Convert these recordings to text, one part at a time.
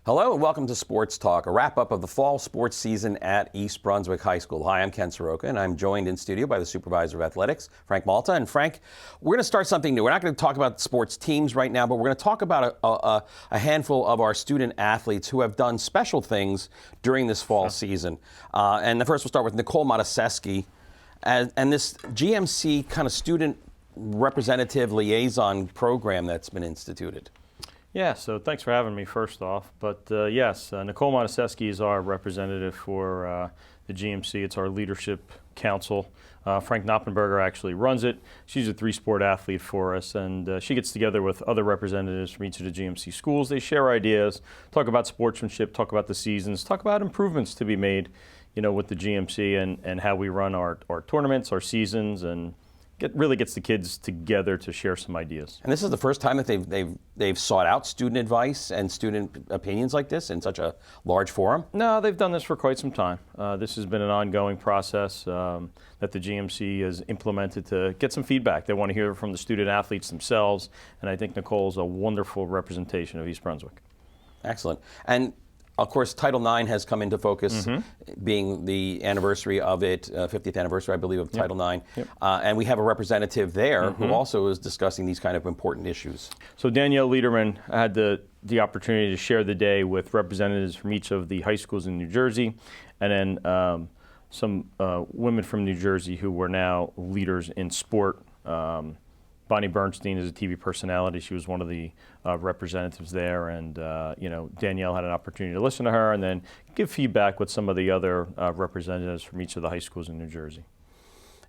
Hello and welcome to Sports Talk, a wrap-up of the fall sports season at East Brunswick High School. Hi, I'm Ken Saroka, and I'm joined in studio by the Supervisor of Athletics, Frank Malta. And Frank, we're going to start something new. We're not going to talk about sports teams right now, but we're going to talk about a handful of our student athletes who have done special things during this fall season. And first we'll start with Nicole Manaseski. And this GMC kind of student representative liaison program that's been instituted. Yeah, so thanks for having me first off. But yes, Nicole Manaseski is our representative for the GMC. It's our leadership council. Frank Malta actually runs it. She's a three-sport athlete for us, and she gets together with other representatives from each of the GMC schools. They share ideas, talk about sportsmanship, talk about the seasons, talk about improvements to be made, with the GMC and how we run our tournaments, our seasons, and really gets the kids together to share some ideas. And this is the first time that they've sought out student advice and student opinions like this in such a large forum? No, they've done this for quite some time. This has been an ongoing process that the GMC has implemented to get some feedback. They want to hear from the student athletes themselves, and I think Nicole is a wonderful representation of East Brunswick. Excellent. And of course, Title IX has come into focus, being the anniversary of it, 50th anniversary, I believe, of Title IX. Yep. And we have a representative there who also is discussing these kind of important issues. So Danielle Lederman had the opportunity to share the day with representatives from each of the high schools in New Jersey, and then some women from New Jersey who were now leaders in sport. Bonnie Bernstein is a TV personality. She was one of the representatives there, and Danielle had an opportunity to listen to her and then give feedback with some of the other representatives from each of the high schools in New Jersey.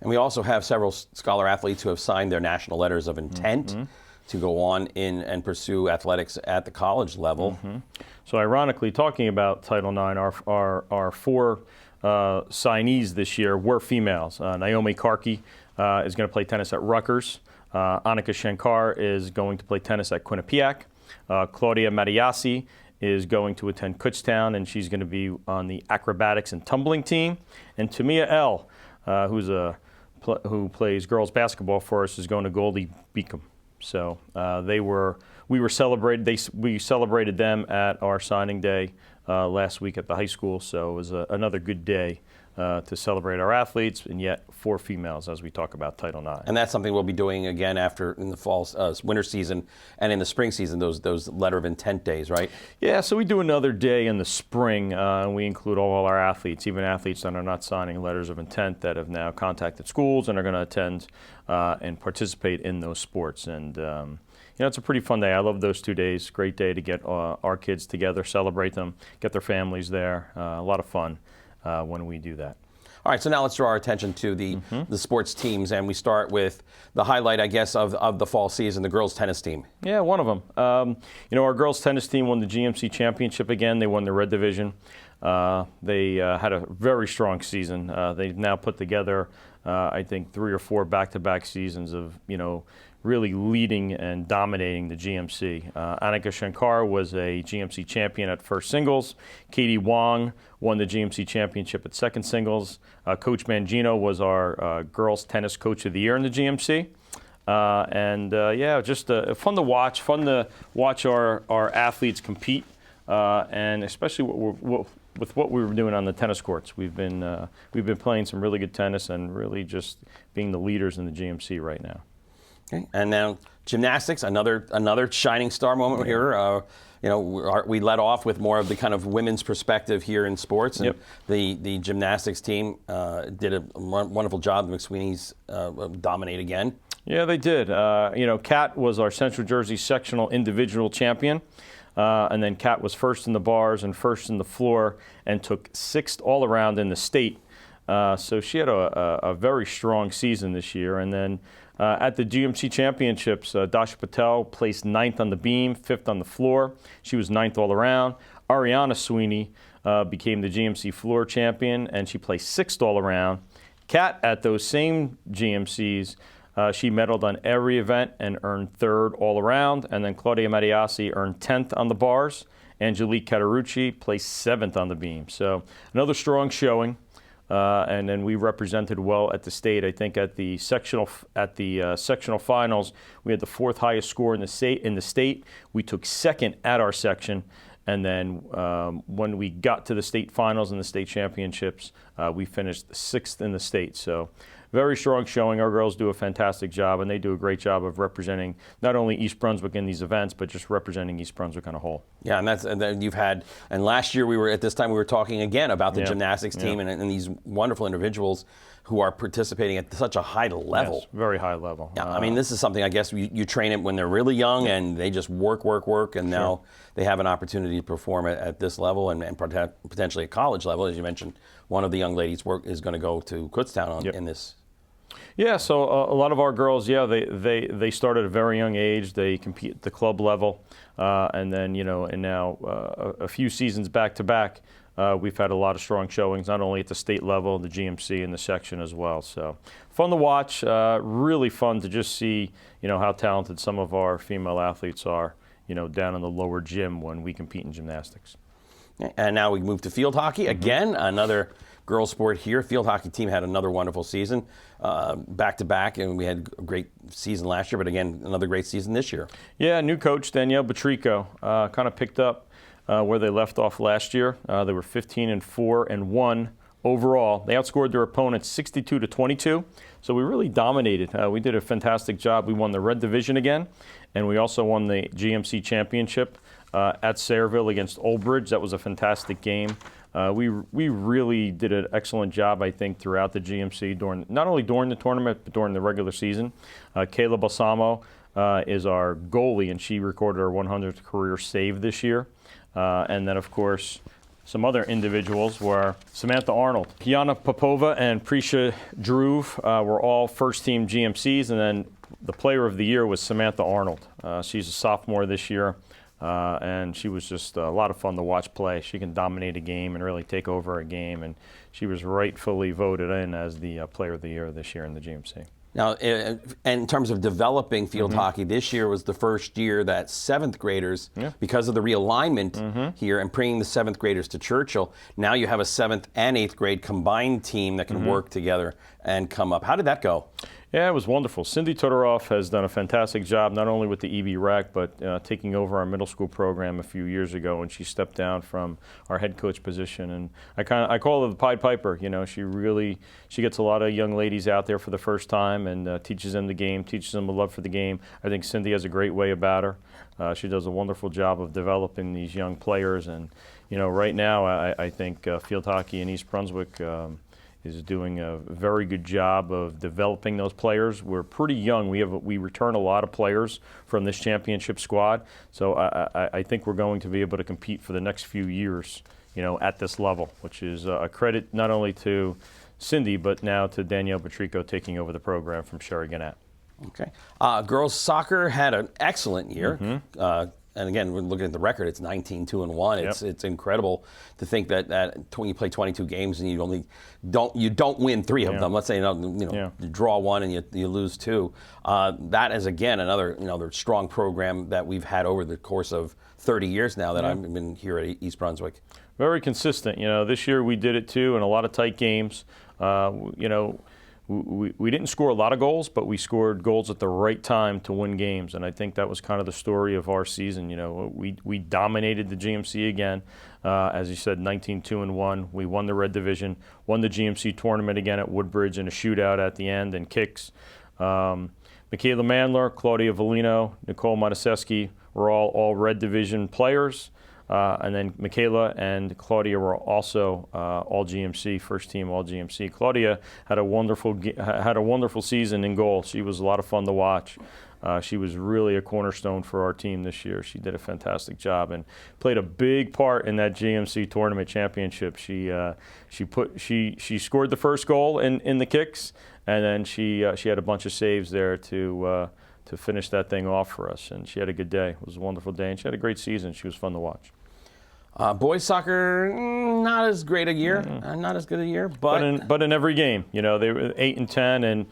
And we also have several scholar athletes who have signed their national letters of intent to go on in and pursue athletics at the college level. So ironically, talking about Title IX, our four signees this year were females. Naomi Karki is going to play tennis at Rutgers. Annika Shankar is going to play tennis at Quinnipiac. Claudia Mattiasi is going to attend Kutztown, and she's going to be on the acrobatics and tumbling team. And Tamia L., who plays girls basketball for us, is going to Goldie Beacom. So we celebrated them at our signing day last week at the high school. So it was another good day to celebrate our athletes, and yet four females as we talk about Title IX. And that's something we'll be doing again after in the fall, winter season, and in the spring season, those letter of intent days, right? Yeah, so we do another day in the spring, and we include all our athletes, even athletes that are not signing letters of intent that have now contacted schools and are going to attend and participate in those sports. And it's a pretty fun day. I love those 2 days. Great day to get our kids together, celebrate them, get their families there. A lot of fun when we do that. All right, so now let's draw our attention to the sports teams, and we start with the highlight, I guess, of the fall season, the girls' tennis team. Yeah, one of them. Our girls' tennis team won the GMC championship again. They won the red division. They had a very strong season. They've now put together, I think, 3 or 4 back-to-back seasons of, really leading and dominating the GMC. Annika Shankar was a GMC champion at first singles. Katie Wong won the GMC championship at second singles. Coach Mangino was our girls tennis coach of the year in the GMC. Just fun to watch our athletes compete, and especially with what we were doing on the tennis courts. We've been playing some really good tennis and really just being the leaders in the GMC right now. Okay. And now gymnastics, another shining star moment here. We led off with more of the kind of women's perspective here in sports, and the gymnastics team did a wonderful job. The McSweeney's dominate again. Yeah, they did. Kat was our Central Jersey sectional individual champion, and then Kat was first in the bars and first in the floor, and took 6th all around in the state. So she had a very strong season this year, and then. At the GMC Championships, Dasha Patel placed 9th on the beam, 5th on the floor. She was 9th all around. Ariana Sweeney became the GMC Floor Champion, and she placed 6th all around. Kat, at those same GMCs, she medaled on every event and earned 3rd all around. And then Claudia Mattiasi earned 10th on the bars. Angelique Catarucci placed 7th on the beam. So another strong showing. And then we represented well at the state. I think at the sectional finals, we had the 4th highest score in the state. We took 2nd at our section, And then when we got to the state finals and the state championships, we finished 6th in the state. So very strong showing. Our girls do a fantastic job, and they do a great job of representing not only East Brunswick in these events, but just representing East Brunswick on a whole. Yeah, and then you've had, and last year at this time we were talking again about the gymnastics team and these wonderful individuals who are participating at such a high level. Yes, very high level. Yeah, I mean, this is something I guess you train it when they're really young and they just work, and now they have an opportunity to perform at this level and potentially at college level. As you mentioned, one of the young ladies is going to go to Kutztown in this. Yeah, so a lot of our girls, they start at a very young age. They compete at the club level, and then and now a few seasons back to back, we've had a lot of strong showings, not only at the state level, the GMC, and the section as well. So fun to watch, really fun to just see how talented some of our female athletes are, down in the lower gym when we compete in gymnastics. And now we move to field hockey again, another girls sport here. Field hockey team had another wonderful season, back to back, and we had a great season last year, but again, another great season this year. Yeah, new coach Danielle Batrico kind of picked up where they left off last year. They were 15-4-1 overall. They outscored their opponents 62-22, so we really dominated. We did a fantastic job. We won the Red Division again, and we also won the GMC Championship at Sayreville against Old Bridge. That was a fantastic game. We really did an excellent job, I think, throughout the GMC, not only during the tournament, but during the regular season. Kayla Balsamo is our goalie, and she recorded her 100th career save this year. And then, of course, some other individuals were Samantha Arnold. Kiana Popova and Prisha Druve were all first-team GMCs, and then the player of the year was Samantha Arnold. She's a sophomore this year. And she was just a lot of fun to watch play. She can dominate a game and really take over a game, and she was rightfully voted in as the player of the year this year in the GMC. Now, in terms of developing field hockey, this year was the first year that 7th graders, because of the realignment here and bringing the 7th graders to Churchill, now you have a 7th and 8th grade combined team that can work together and come up. How did that go? Yeah, it was wonderful. Cindy Todorov has done a fantastic job, not only with the EB Rec, but taking over our middle school program a few years ago, and she stepped down from our head coach position. And I call her the Pied Piper. She gets a lot of young ladies out there for the first time and teaches them the game, teaches them a love for the game. I think Cindy has a great way about her. She does a wonderful job of developing these young players. And right now, I think field hockey in East Brunswick is doing a very good job of developing those players. We're pretty young. We return a lot of players from this championship squad, so I think we're going to be able to compete for the next few years, at this level, which is a credit not only to Cindy, but now to Danielle Batrico taking over the program from Sherry Gannett. Okay. Girls soccer had an excellent year. And again, we're looking at the record. It's 19-2-1. It's incredible to think that when you play 22 games and you don't win 3 of them. Let's say you draw 1 and you lose 2. That is again another strong program that we've had over the course of 30 years now that I've been here at East Brunswick. Very consistent. This year we did it too in a lot of tight games. We didn't score a lot of goals, but we scored goals at the right time to win games, and I think that was kind of the story of our season. We dominated the GMC again, as you said, 19-2-1. We won the Red Division, won the GMC tournament again at Woodbridge in a shootout at the end and kicks. Michaela Mandler, Claudia Volino, Nicole Manaseski were all Red Division players. And then Michaela and Claudia were also all GMC, first team all GMC. Claudia had a wonderful season in goal. She was a lot of fun to watch. She was really a cornerstone for our team this year. She did a fantastic job and played a big part in that GMC tournament championship. She scored the first goal in the kicks, and then she had a bunch of saves there to finish that thing off for us. And she had a good day. It was a wonderful day, and she had a great season. She was fun to watch. Boys soccer, not as great a year, not as good a year, but in every game, they were 8-10, and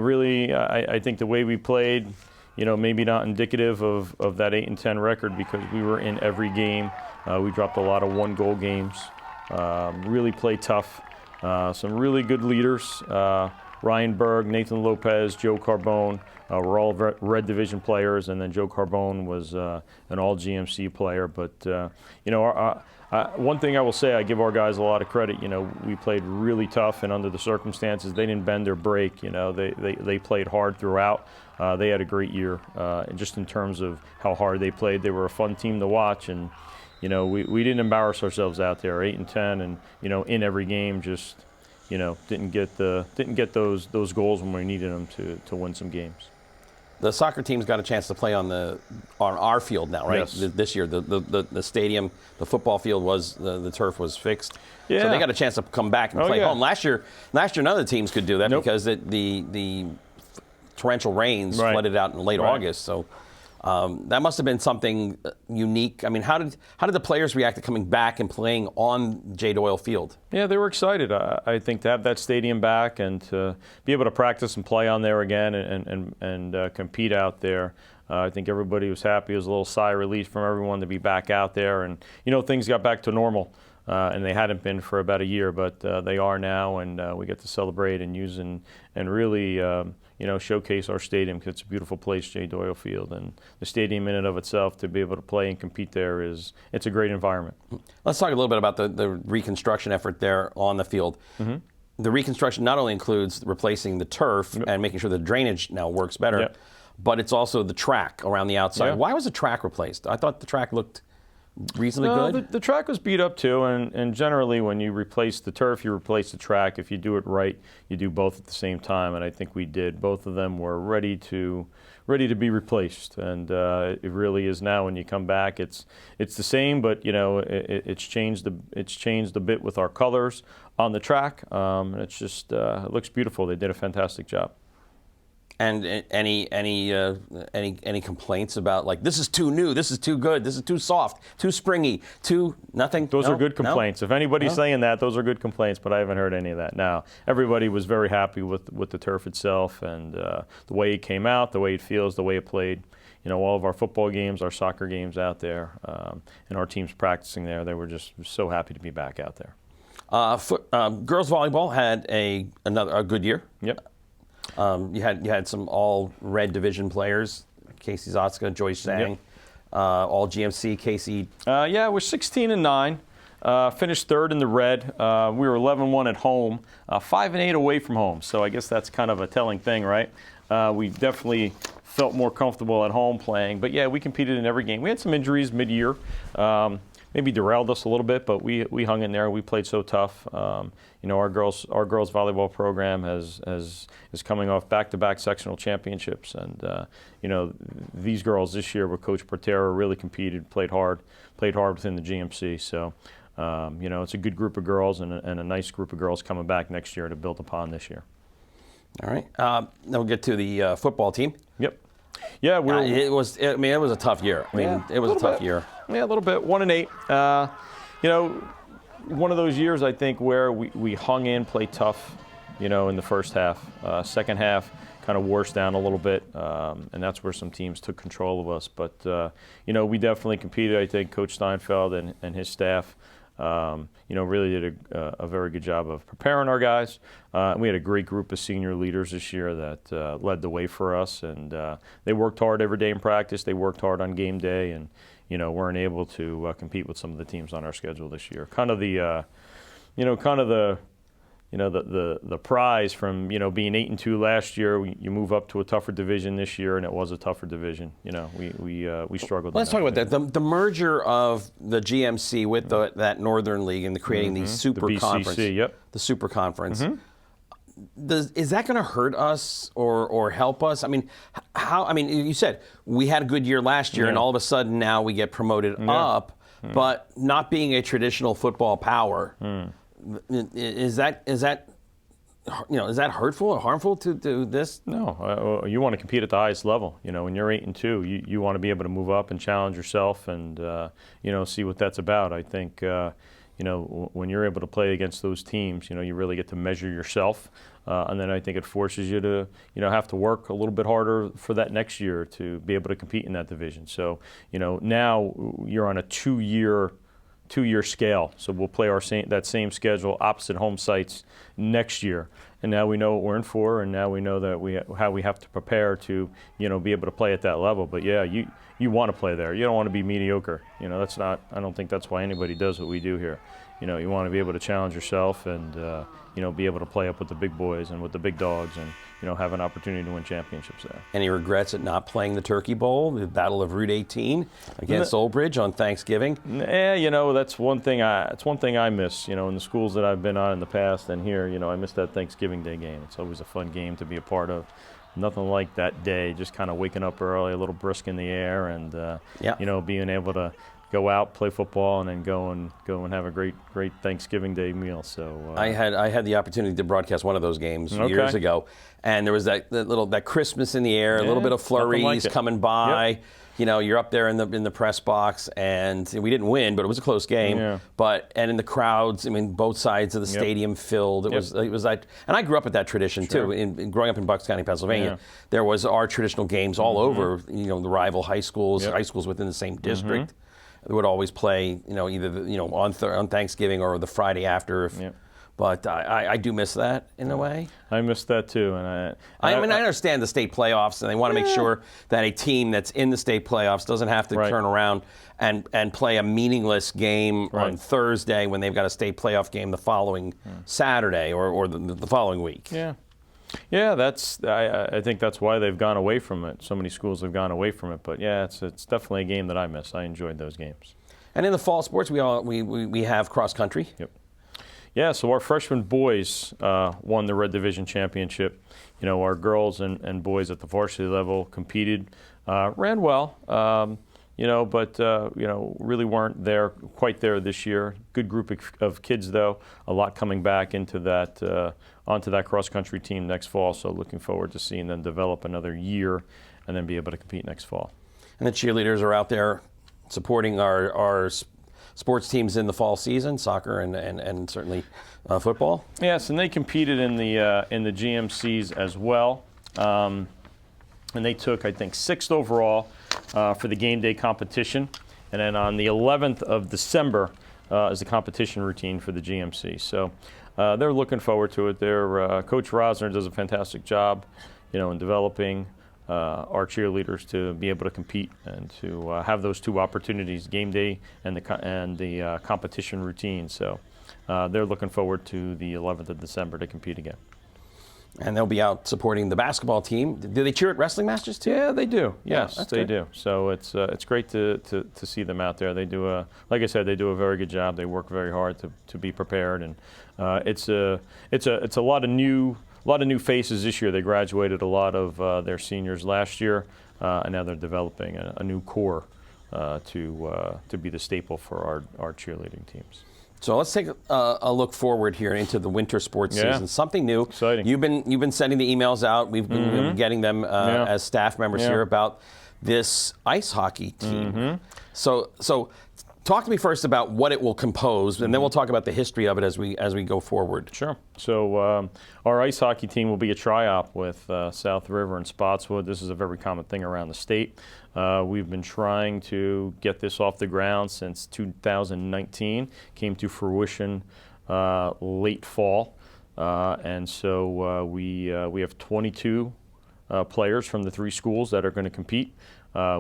really, I think the way we played, maybe not indicative of that 8-10 record because we were in every game. We dropped a lot of 1-goal games, really played tough. Some really good leaders Ryan Berg, Nathan Lopez, Joe Carbone were all Red Division players, and then Joe Carbone was an all GMC player. But one thing I will say, I give our guys a lot of credit. We played really tough, and under the circumstances, they didn't bend or break. They played hard throughout. They had a great year, and just in terms of how hard they played. They were a fun team to watch, and we didn't embarrass ourselves out there. 8-10, and in every game, just didn't get those goals when we needed them to win some games. The soccer team's got a chance to play on our field now, right? Yes. This year, the stadium, the football field the turf was fixed. Yeah. So they got a chance to come back and play home. Last year, none of the teams could do that because the torrential rains flooded out in late August. So that must have been something unique. I mean, how did the players react to coming back and playing on J. Doyle Field? Yeah, they were excited. I think to have that stadium back and to be able to practice and play on there again and compete out there. I think everybody was happy. It was a little sigh of relief from everyone to be back out there. And, things got back to normal. And they hadn't been for about a year, but they are now, and we get to celebrate and use and really showcase our stadium because it's a beautiful place, J. Doyle Field, and the stadium in and of itself to be able to play and compete there it's a great environment. Let's talk a little bit about the reconstruction effort there on the field. Mm-hmm. The reconstruction not only includes replacing the turf and making sure the drainage now works better, but it's also the track around the outside. Yeah. Why was the track replaced? I thought the track looked reasonably good. The track was beat up too, and generally when you replace the turf, you replace the track. If you do it right, you do both at the same time, and I think we did. Both of them were ready to be replaced, and it really is now. When you come back, it's the same, but it's changed a bit with our colors on the track, and it's just it looks beautiful. They did a fantastic job. And any complaints about, like, this is too new, this is too good, this is too soft, too springy, nothing? Those are good complaints. No? If anybody's saying that, those are good complaints, but I haven't heard any of that. Now, everybody was very happy with the turf itself and the way it came out, the way it feels, the way it played. All of our football games, our soccer games out there, and our teams practicing there, they were just so happy to be back out there. Girls volleyball had a good year. Yep. You had some all Red Division players, Casey Zotska, Joyce Zhang, all GMC, Casey. We're 16-9. Finished third in the Red. We were 11-1 at home, 5-8 away from home. So I guess that's kind of a telling thing, right? We definitely felt more comfortable at home playing. But we competed in every game. We had some injuries mid-year. Maybe derailed us a little bit, but we hung in there. We played so tough. Our girls volleyball program is coming off back-to-back sectional championships, and these girls this year with Coach Portera really competed, played hard within the GMC. So it's a good group of girls and a nice group of girls coming back next year to build upon this year. All right. Now we'll get to the football team. Yep. Yeah, it was a tough year. It was a tough year. Yeah, a little bit. 1-8. One of those years I think where we hung in, played tough, in the first half. Second half kind of wore us down a little bit, and that's where some teams took control of us. But we definitely competed. I think Coach Steinfeld and his staff, really did a very good job of preparing our guys. We had a great group of senior leaders this year that led the way for us, and they worked hard every day in practice. They worked hard on game day, and weren't able to compete with some of the teams on our schedule this year. Kind of the prize from being 8-2 last year. You move up to a tougher division this year, and it was a tougher division. We struggled. Let's talk about that. The merger of the GMC with that Northern League and creating the Super Conference. Yep. The Super Conference. Mm-hmm. Is that going to hurt us or help us? You said we had a good year last year, and all of a sudden now we get promoted up, but not being a traditional football power. Is that hurtful or harmful to this? No, you want to compete at the highest level. When you're 8-2, you want to be able to move up and challenge yourself and see what that's about. I think when you're able to play against those teams, you really get to measure yourself, and then I think it forces you to have to work a little bit harder for that next year to be able to compete in that division. So now you're on a two-year scale. So we'll play that same schedule, opposite home sites next year. and now we know what we're in for, and now we know that how we have to prepare to, be able to play at that level. But yeah, you want to play there. You don't want to be mediocre. That's not. I don't think that's why anybody does what we do here. You want to be able to challenge yourself and be able to play up with the big boys and with the big dogs, and have an opportunity to win championships there. Any regrets at not playing the Turkey Bowl, the Battle of Route 18 against Old Bridge on Thanksgiving? Yeah, that's one thing I miss. In the schools that I've been on in the past and here, I miss that Thanksgiving Day game. It's always a fun game to be a part of. Nothing like that day, just kind of waking up early, a little brisk in the air, and being able to go out, play football, and then go and have a great Thanksgiving Day meal. So I had the opportunity to broadcast one of those games years ago, and there was that Christmas in the air, a little bit of flurries coming by. Yep. You're up there in the press box, and we didn't win, but it was a close game. Yeah. And in the crowds, both sides of the stadium filled. It was like, and I grew up with that tradition too. In growing up in Bucks County, Pennsylvania, there was our traditional games all over. The rival high schools, high schools within the same district. They would always play, either on Thanksgiving or the Friday after. But I do miss that in a way. I miss that too, and I understand the state playoffs, and they want to make sure that a team that's in the state playoffs doesn't have to turn around and play a meaningless game on Thursday when they've got a state playoff game the following Saturday or the following week. Yeah, I think that's why they've gone away from it. So many schools have gone away from it. But yeah, it's definitely a game that I miss. I enjoyed those games. And in the fall sports, we have cross country. Yep. Yeah, so our freshman boys won the Red Division Championship. Our girls and boys at the varsity level competed, ran well, but really weren't quite there this year. Good group of kids, though. A lot coming back into onto that cross-country team next fall, so looking forward to seeing them develop another year and then be able to compete next fall. And the cheerleaders are out there supporting our sports teams in the fall season, soccer and certainly football. Yes, and they competed in the GMCs as well, and they took, I think, 6th overall for the game day competition, and then on the 11th of December is the competition routine for the GMC. So they're looking forward to it. Coach Rosner does a fantastic job, in developing our cheerleaders to be able to compete and to have those two opportunities, game day and the competition routine. So they're looking forward to the 11th of December to compete again. And they'll be out supporting the basketball team. Do they cheer at wrestling matches too? Yeah, they do. Yes, they good. do. So it's great to see them out there. They do like I said, they do a very good job. They work very hard to be prepared, and it's a lot of new faces this year. They graduated a lot of their seniors last year, and now they're developing a new core to be the staple for our cheerleading teams. So let's take a look forward here into the winter sports season. Something new. Exciting. You've been sending the emails out. We've been getting them as staff members here about this ice hockey team. So talk to me first about what it will compose, and then we'll talk about the history of it as we go forward. Sure. So our ice hockey team will be a tri-op with South River and Spotswood. This is a very common thing around the state. We've been trying to get this off the ground since 2019. Came to fruition late fall, and so we have 22 players from the 3 schools that are going to compete.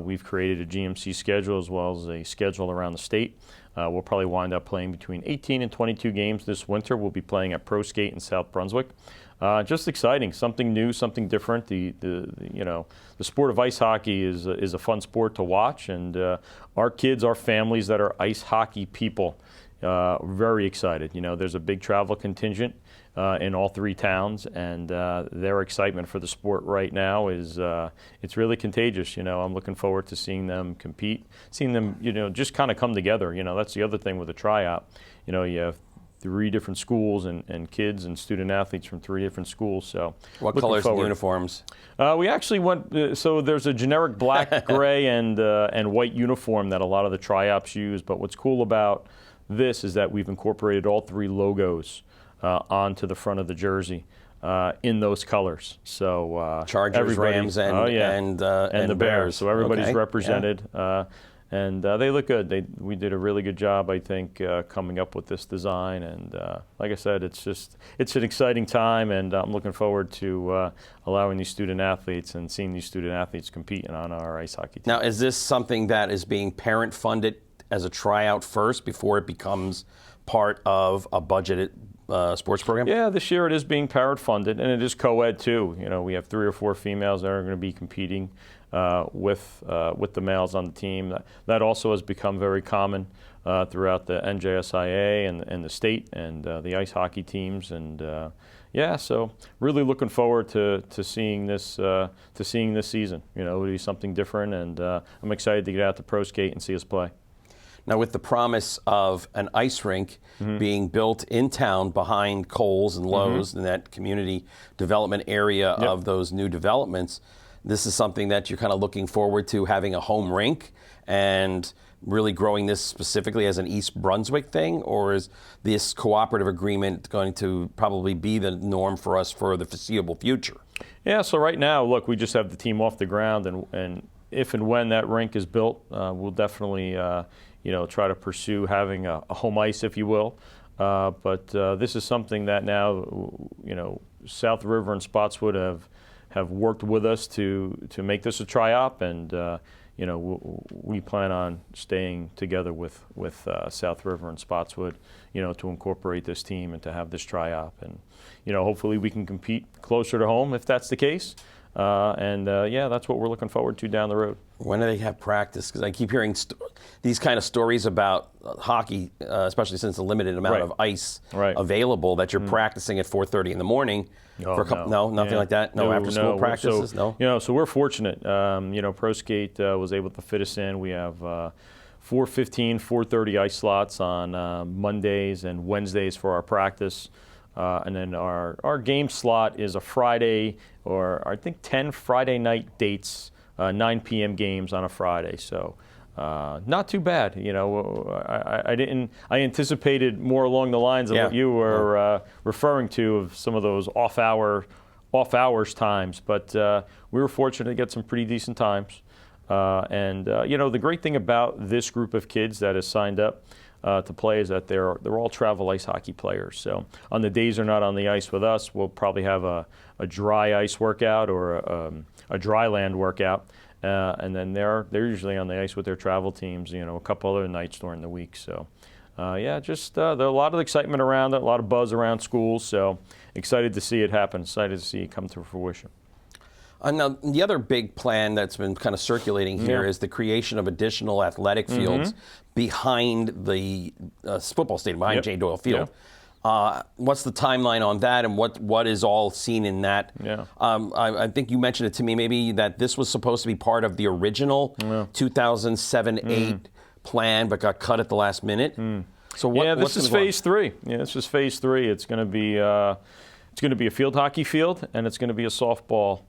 We've created a GMC schedule as well as a schedule around the state. We'll probably wind up playing between 18 and 22 games this winter. We'll be playing at Pro Skate in South Brunswick. Just exciting, something new, something different. The sport of ice hockey is a fun sport to watch, and our kids, our families that are ice hockey people, very excited. There's a big travel contingent in all 3 towns, and their excitement for the sport right now is it's really contagious. I'm looking forward to seeing them compete, seeing them just kind of come together. That's the other thing with a tryout. You have 3 different schools and kids and student athletes from 3 different schools. So what colors and uniforms? We actually went. So there's a generic black, gray, and white uniform that a lot of the tryouts use. But what's cool about this is that we've incorporated all 3 logos onto the front of the jersey in those colors. So Chargers, Rams, and the Bears. So everybody's represented. And they look good. We did a really good job, I think, coming up with this design. And like I said, it's an exciting time, and I'm looking forward to allowing these student athletes and seeing these student athletes compete on our ice hockey team. Now, is this something that is being parent funded as a tryout first before it becomes part of a budgeted sports program? Yeah, this year it is being parent funded, and it is co-ed too. We have 3 or 4 females that are going to be competing with the males on the team. That also has become very common throughout the NJSIA and the state and the ice hockey teams. And yeah, so really looking forward to seeing this season. It'll be something different, and I'm excited to get out to pro skate and see us play. Now, with the promise of an ice rink being built in town behind Kohl's and Lowe's in that community development area of those new developments, this is something that you're kind of looking forward to, having a home rink and really growing this specifically as an East Brunswick thing? Or is this cooperative agreement going to probably be the norm for us for the foreseeable future? Yeah, so right now, look, we just have the team off the ground, and if and when that rink is built, we'll definitely try to pursue having a home ice, if you will. But this is something that now, South River and Spotswood have worked with us to make this a tri-op, and we plan on staying together with South River and Spotswood, to incorporate this team and to have this tri-op, and hopefully we can compete closer to home if that's the case. Yeah, that's what we're looking forward to down the road. When do they have practice? Because I keep hearing these kind of stories about hockey, especially since the limited amount of ice available, that you're practicing at 4:30 in the morning. For a couple, nothing like that? No after-school practices? So we're fortunate. Pro Skate was able to fit us in. We have 4:15, 4:30 ice slots on Mondays and Wednesdays for our practice. And then our game slot is a Friday, or I think 10 Friday night dates, 9 p.m. games on a Friday. So not too bad. I anticipated more along the lines of what you were referring to, of some of those off hours times. But we were fortunate to get some pretty decent times. The great thing about this group of kids that has signed up to play is that they're all travel ice hockey players. So on the days they're not on the ice with us, we'll probably have a dry ice workout or a dry land workout, and then they're usually on the ice with their travel teams, a couple other nights during the week. So there's a lot of excitement around it, a lot of buzz around schools. So excited to see it happen, excited to see it come to fruition. Now, the other big plan that's been kind of circulating here is the creation of additional athletic fields behind the football stadium, behind Jane Doyle Field. What's the timeline on that, and what is all seen in that? I think you mentioned it to me, maybe, that this was supposed to be part of the original 2007-8 plan, but got cut at the last minute. So this is phase 3. This is phase 3. It's going to be a field hockey field, and it's going to be a softball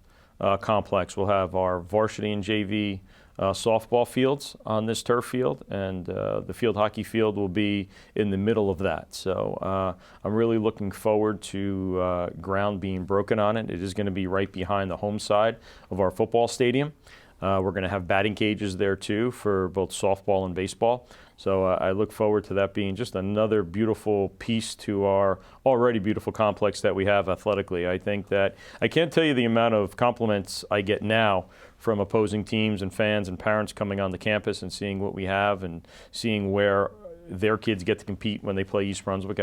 complex. We'll have our varsity and JV softball fields on this turf field, and the field hockey field will be in the middle of that. So I'm really looking forward to ground being broken on it. It is going to be right behind the home side of our football stadium. We're going to have batting cages there too for both softball and baseball. So I look forward to that being just another beautiful piece to our already beautiful complex that we have athletically. I think that I can't tell you the amount of compliments I get now from opposing teams and fans and parents coming on the campus and seeing what we have and seeing where their kids get to compete when they play East Brunswick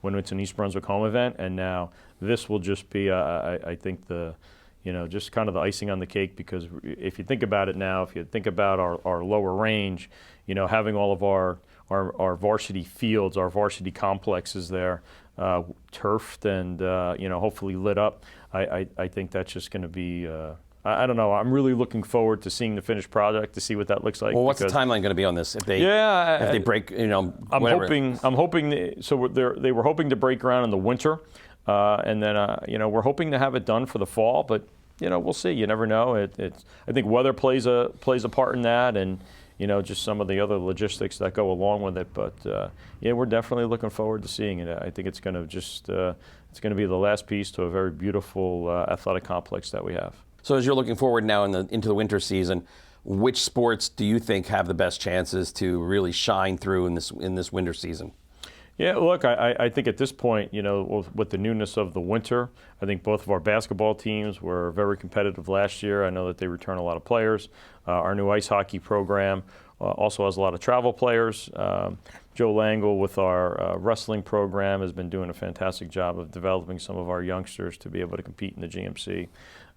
when it's an East Brunswick home event. And now this will just be, I think, just kind of the icing on the cake, because if you think about it now, if you think about our lower range, having all of our varsity fields, our varsity complexes there, turfed and hopefully lit up, I think that's just going to be. I don't know. I'm really looking forward to seeing the finished product, to see what that looks like. Well, what's the timeline going to be on this? If they break, I'm hoping. So they were hoping to break ground in the winter, and then we're hoping to have it done for the fall. But we'll see. You never know. I think weather plays a part in that, and just some of the other logistics that go along with it. But we're definitely looking forward to seeing it. I think it's going to be the last piece to a very beautiful athletic complex that we have. So as you're looking forward now into the winter season, which sports do you think have the best chances to really shine through in this winter season? Yeah, look, I think at this point, with the newness of the winter, I think both of our basketball teams were very competitive last year. I know that they return a lot of players. Our new ice hockey program also has a lot of travel players. Joe Langle with our wrestling program has been doing a fantastic job of developing some of our youngsters to be able to compete in the GMC.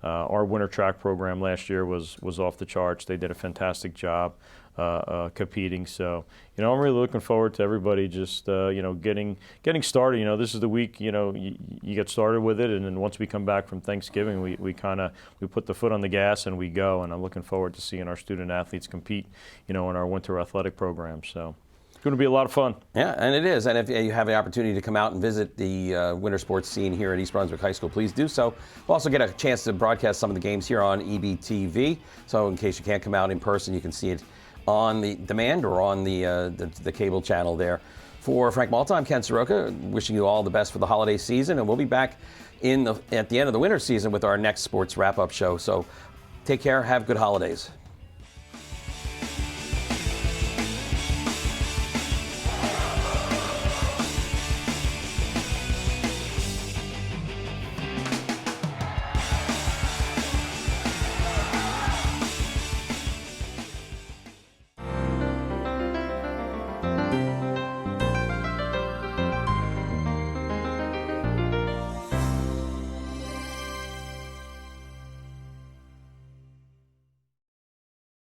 Our winter track program last year was off the charts. They did a fantastic job competing. So, I'm really looking forward to everybody just, getting started. This is the week, you get started with it, and then once we come back from Thanksgiving, we put the foot on the gas and we go. And I'm looking forward to seeing our student athletes compete, in our winter athletic program. So it's going to be a lot of fun. Yeah, and it is. And if you have the opportunity to come out and visit the winter sports scene here at East Brunswick High School, please do so. We'll also get a chance to broadcast some of the games here on EBTV. So in case you can't come out in person, you can see it on the demand or on the cable channel there. For Frank Malta, I'm Ken Saroka, wishing you all the best for the holiday season, and we'll be back at the end of the winter season with our next sports wrap-up show. So take care, have good holidays.